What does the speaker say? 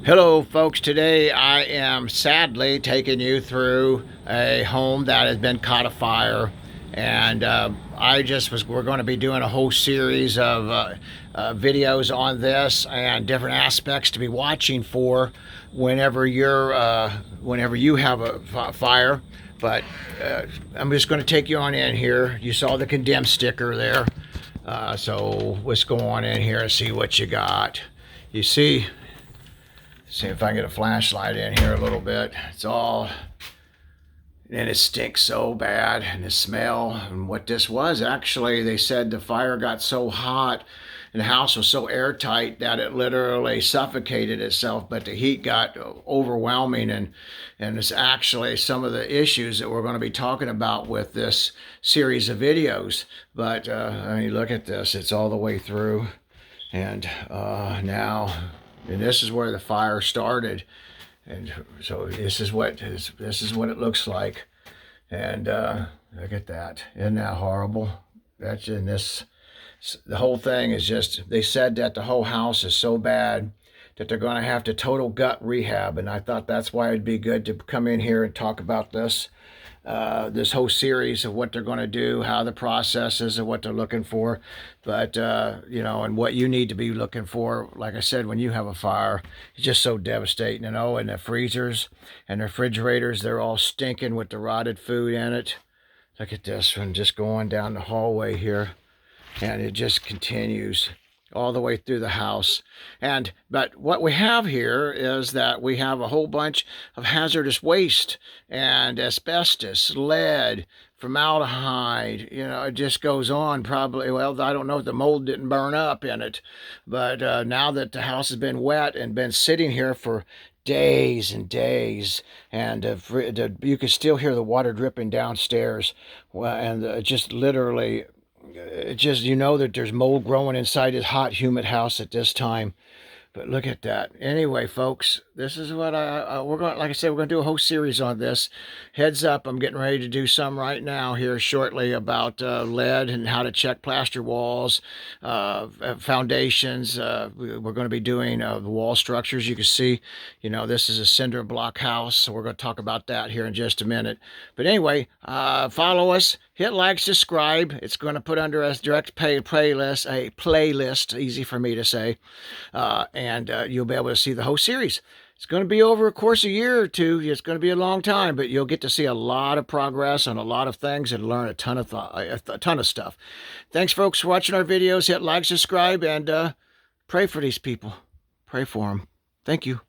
Hello folks, today I am sadly taking you through a home that has been caught afire, and we're going to be doing a whole series of videos on this and different aspects to be watching for whenever you have a fire. But I'm just going to take you on in here. You saw the condemned sticker there, so let's go on in here and see what you got. You see if I can get a flashlight in here a little bit. It's all, and it stinks so bad, and the smell. And what this was, actually, they said the fire got so hot and the house was so airtight that it literally suffocated itself, but the heat got overwhelming, and it's actually some of the issues that we're going to be talking about with this series of videos. But I mean, look at this. It's all the way through, and and this is where the fire started, and so this is what it looks like. And look at that. Isn't that horrible? That's in this. The whole thing is just. They said that the whole house is so bad that they're going to have to total gut rehab, and I thought that's why it'd be good to come in here and talk about this. This whole series of what they're going to do, how the process is, and what they're looking for. But, and what you need to be looking for, like I said, when you have a fire, it's just so devastating, and the freezers and the refrigerators, they're all stinking with the rotted food in it. Look at this one just going down the hallway here, and it just continues all the way through the house. But what we have here is that we have a whole bunch of hazardous waste and asbestos, lead, formaldehyde, it just goes on. Probably, well, I don't know if the mold didn't burn up in it, but now that the house has been wet and been sitting here for days and days, and you can still hear the water dripping downstairs, and just literally, that there's mold growing inside this hot, humid house at this time. But look at that. Anyway, folks, this is what we're going. Like I said, we're going to do a whole series on this. Heads up, I'm getting ready to do some right now here shortly about lead and how to check plaster walls, foundations. We're going to be doing the wall structures. You can see, this is a cinder block house, so we're going to talk about that here in just a minute. But anyway, follow us. Hit like, subscribe. It's going to put under a direct pay playlist, easy for me to say, and you'll be able to see the whole series. It's going to be over a course of a year or two. It's going to be a long time, but you'll get to see a lot of progress on a lot of things and learn a ton of stuff. Thanks, folks, for watching our videos. Hit like, subscribe, and pray for these people. Pray for them. Thank you.